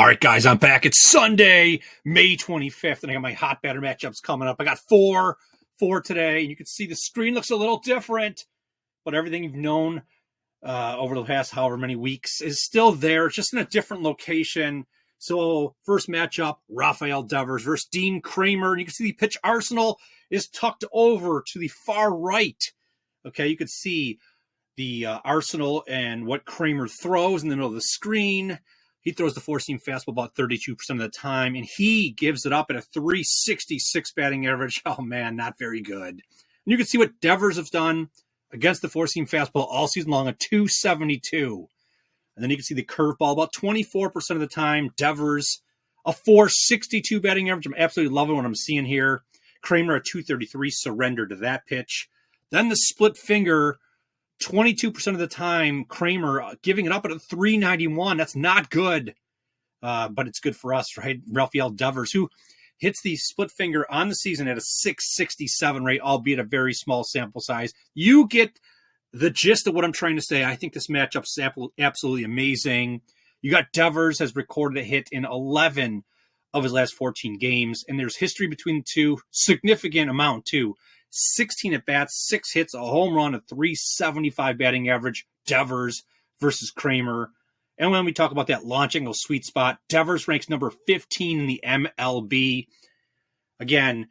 right, guys, I'm back. It's Sunday, May 25th, and I got my hot batter matchups coming up. I got four today. You can see the screen looks a little different, but everything you've known over the past however many weeks is still there. It's just in a different location. So first matchup, Rafael Devers versus Dean Kramer. And you can see the pitch arsenal is tucked over to the far right. Okay, you can see the arsenal and what Kramer throws in the middle of the screen. He throws the four-seam fastball about 32% of the time, and he gives it up at a 366 batting average. Oh, man, not very good. And you can see what Devers has done against the four-seam fastball all season long, a 272. And then you can see the curveball about 24% of the time. Devers, a 462 batting average. I'm absolutely loving what I'm seeing here. Kramer, a 233, surrender to that pitch. Then the split finger, 22% of the time, Kramer giving it up at a 391. That's not good, but it's good for us, right? Rafael Devers, who hits the split finger on the season at a 667 rate, albeit a very small sample size. You get the gist of what I'm trying to say. I think this matchup's absolutely amazing. You got Devers has recorded a hit in 11 of his last 14 games, and there's history between the two, significant amount too. 16 at-bats, 6 hits, a home run, a 375 batting average, Devers versus Kramer. And when we talk about that launch angle sweet spot, Devers ranks number 15 in the MLB. Again,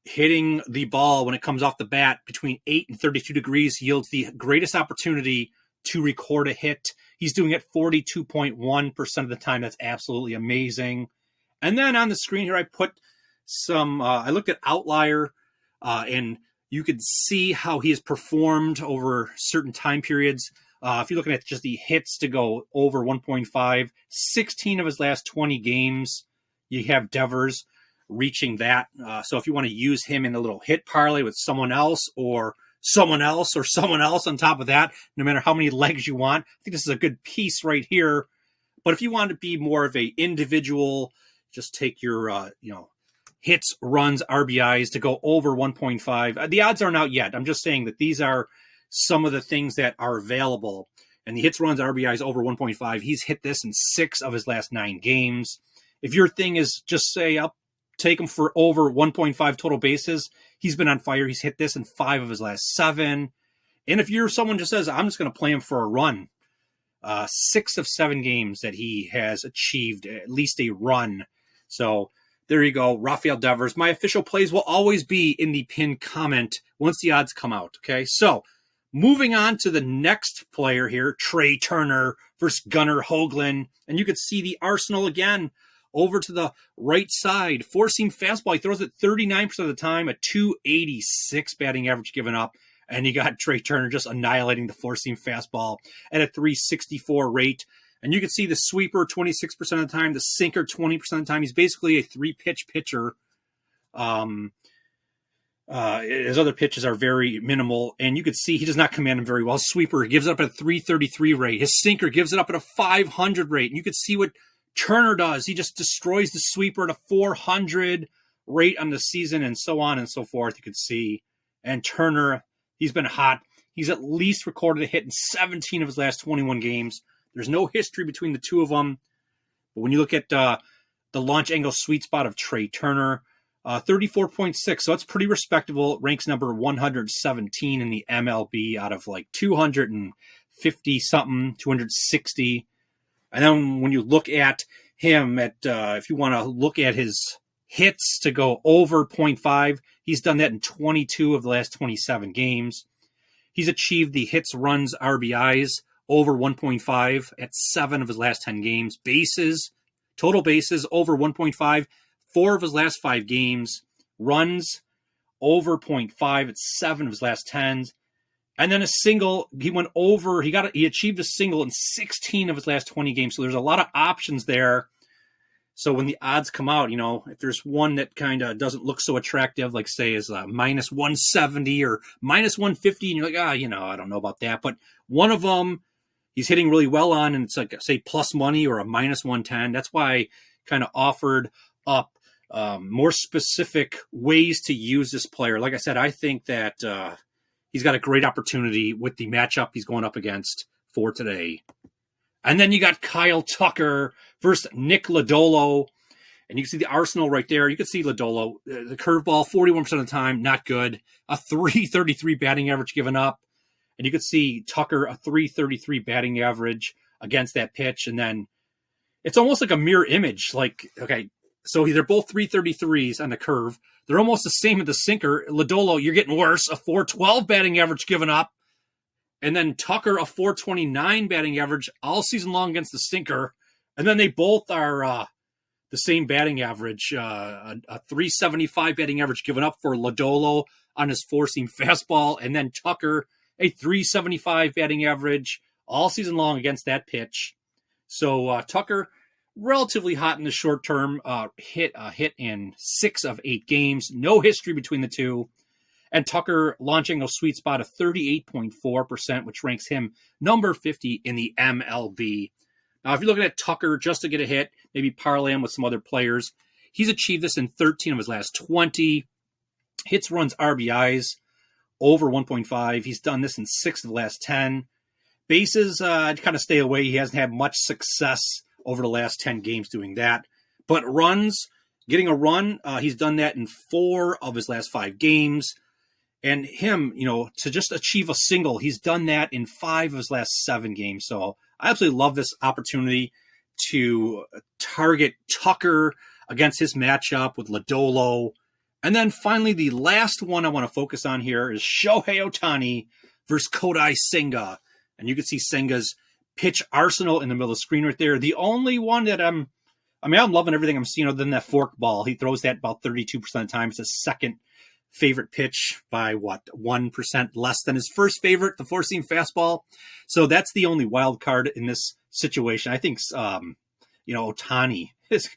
hitting the ball when it comes off the bat between 8 and 32 degrees yields the greatest opportunity to record a hit. He's doing it 42.1% of the time. That's absolutely amazing. And then on the screen here, I put some, I looked at Outlier, and you could see how he has performed over certain time periods. If you're looking at just the hits to go over 1.5, 16 of his last 20 games, you have Devers reaching that. So if you want to use him in a little hit parlay with someone else or someone else or someone else on top of that, no matter how many legs you want, I think this is a good piece right here. But if you want to be more of a individual, just take your, hits, runs, RBIs to go over 1.5. The odds aren't out yet. I'm just saying that these are some of the things that are available. And the hits, runs, RBIs over 1.5. He's hit this in 6 of his last 9 games. If your thing is just say, I'll take him for over 1.5 total bases, he's been on fire. He's hit this in 5 of his last 7. And if you're someone just says, I'm just going to play him for a run, 6 of 7 games that he has achieved at least a run. So there you go, Rafael Devers. My official plays will always be in the pinned comment once the odds come out, okay? So moving on to the next player here, Trea Turner versus Gunnar Hoagland. And you could see the arsenal again over to the right side. Four-seam fastball, he throws it 39% of the time, a 286 batting average given up. And you got Trea Turner just annihilating the four-seam fastball at a 364 rate. And you can see the sweeper 26% of the time, the sinker 20% of the time. He's basically a 3-pitch pitcher. His other pitches are very minimal. And you can see he does not command them very well. Sweeper gives it up at a 333 rate. His sinker gives it up at a 500 rate. And you can see what Turner does. He just destroys the sweeper at a 400 rate on the season and so on and so forth. You can see. And Turner, he's been hot. He's at least recorded a hit in 17 of his last 21 games. There's no history between the two of them. But when you look at the launch angle sweet spot of Trea Turner, 34.6. So that's pretty respectable. Ranks number 117 in the MLB out of like 250-something, 260. And then when you look at him, if you want to look at his hits to go over 0.5, he's done that in 22 of the last 27 games. He's achieved the hits, runs, RBIs over 1.5 at 7 of his last 10 games. Bases, total bases over 1.5, 4 of his last 5 games. Runs over 0.5 at 7 of his last 10. And then a single, he achieved a single in 16 of his last 20 games. So there's a lot of options there. So when the odds come out, if there's one that kind of doesn't look so attractive, like say is minus 170 or minus 150, and you're like, I don't know about that. But one of them, he's hitting really well on, and it's like, say, plus money or a minus 110. That's why I kind of offered up more specific ways to use this player. Like I said, I think that he's got a great opportunity with the matchup he's going up against for today. And then you got Kyle Tucker versus Nick Lodolo. And you can see the arsenal right there. You can see Lodolo, the curveball, 41% of the time, not good. A 333 batting average given up. And you can see Tucker, a 333 batting average against that pitch. And then it's almost like a mirror image. Like, okay, so they're both 333s on the curve. They're almost the same at the sinker. Lodolo, you're getting worse. A 412 batting average given up. And then Tucker, a 429 batting average all season long against the sinker. And then they both are the same batting average, a 375 batting average given up for Lodolo on his four-seam fastball. And then Tucker, a 375 batting average all season long against that pitch. So Tucker, relatively hot in the short term, hit in 6 of 8 games. No history between the two. And Tucker launching a sweet spot of 38.4%, which ranks him number 50 in the MLB. Now, if you're looking at Tucker just to get a hit, maybe parlay him with some other players, he's achieved this in 13 of his last 20. Hits, runs, RBIs, over 1.5. He's done this in 6 of the last 10. Bases, I'd kind of stay away. He hasn't had much success over the last 10 games doing that. But runs, getting a run, he's done that in 4 of his last 5 games. And him, to just achieve a single, he's done that in 5 of his last 7 games. So I absolutely love this opportunity to target Tucker against his matchup with Lodolo. And then finally, the last one I want to focus on here is Shohei Ohtani versus Senga. And you can see Senga's pitch arsenal in the middle of the screen right there. The only one that I'm loving everything I'm seeing other than that fork ball. He throws that about 32% of the time. It's his second favorite pitch by 1% less than his first favorite, the four-seam fastball. So that's the only wild card in this situation. I think, Ohtani this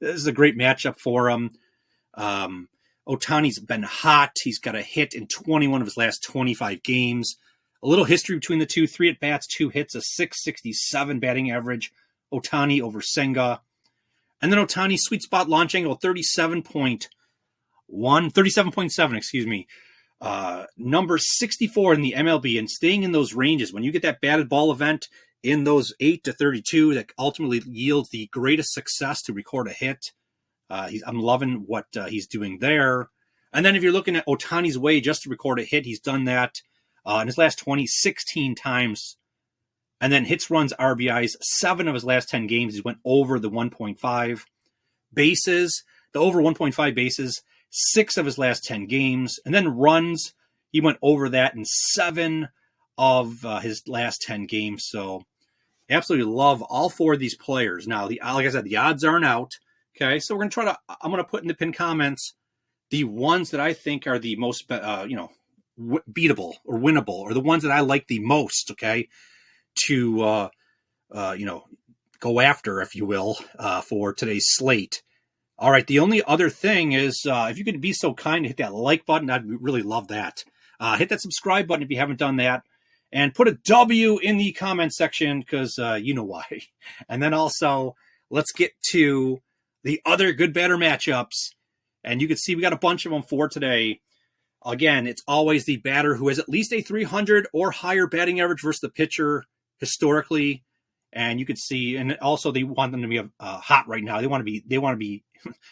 is a great matchup for him. Ohtani's been hot. He's got a hit in 21 of his last 25 games. A little history between the two: 3 at-bats, 2 hits, a 667 batting average. Ohtani over Senga. And then Ohtani's sweet spot launch angle, 37.7, number 64 in the MLB, and staying in those ranges. When you get that batted ball event in those 8 to 32, that ultimately yields the greatest success to record a hit. I'm loving what he's doing there. And then if you're looking at Ohtani's way just to record a hit, he's done that in his last 16 times. And then hits, runs, RBIs, 7 of his last 10 games, he went over the 1.5. Bases, the over 1.5 bases, 6 of his last 10 games. And then runs, he went over that in 7 of his last 10 games. So absolutely love all 4 of these players. Now, like I said, the odds aren't out. Okay, so I'm going to put in the pinned comments the ones that I think are the most, beatable or winnable, or the ones that I like the most, okay, to, go after, if you will, for today's slate. All right, the only other thing is, if you could be so kind to hit that like button, I'd really love that. Hit that subscribe button if you haven't done that, and put a W in the comment section, because you know why. And then also, let's get to the other good batter matchups. And you can see we got a bunch of them for today. Again, it's always the batter who has at least a 300 or higher batting average versus the pitcher historically. And you can see, and also they want them to be hot right now. They want to be,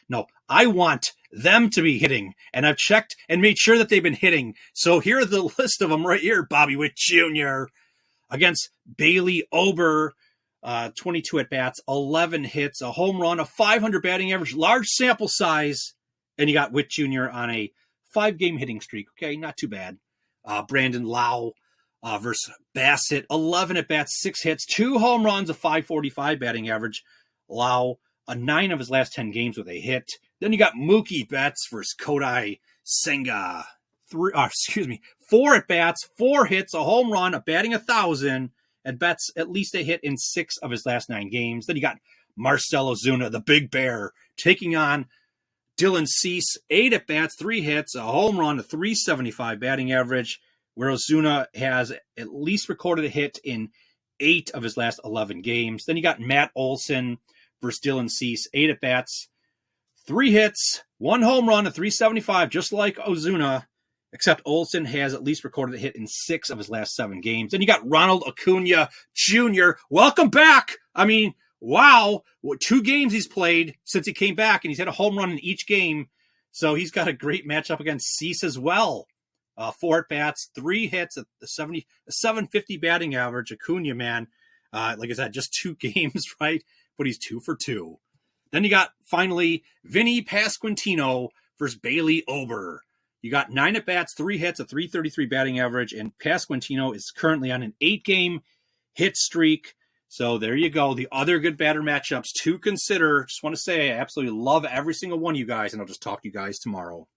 no, I want them to be hitting. And I've checked and made sure that they've been hitting. So here are the list of them right here. Bobby Witt Jr. against Bailey Ober. 22 at-bats, 11 hits, a home run, a 500 batting average, large sample size, and you got Witt Jr. on a 5-game hitting streak. Okay, not too bad. Brandon Lau versus Bassett, 11 at-bats, 6 hits, 2 home runs, a 545 batting average. Lau, 9 of his last 10 games with a hit. Then you got Mookie Betts versus Senga. 4 at-bats, 4 hits, a home run, a batting 1,000, and Betts at least a hit in 6 of his last 9 games. Then you got Marcell Ozuna, the Big Bear, taking on Dylan Cease, 8 at-bats, 3 hits, a home run, a 375 batting average, where Ozuna has at least recorded a hit in 8 of his last 11 games. Then you got Matt Olson versus Dylan Cease, 8 at-bats, 3 hits, 1 home run, a 375, just like Ozuna, except Olsen has at least recorded a hit in 6 of his last 7 games. Then you got Ronald Acuna Jr. Welcome back. I mean, wow. 2 games he's played since he came back, and he's had a home run in each game. So he's got a great matchup against Cease as well. 4 at-bats, 3 hits at the 750 batting average. Acuna, man, like I said, just 2 games, right? But he's 2 for 2. Then you got, finally, Vinny Pasquantino versus Bailey Ober. You got 9 at-bats, 3 hits, a 333 batting average, and Pasquantino is currently on an 8-game hit streak. So there you go. The other good batter matchups to consider. Just want to say I absolutely love every single one of you guys, and I'll just talk to you guys tomorrow.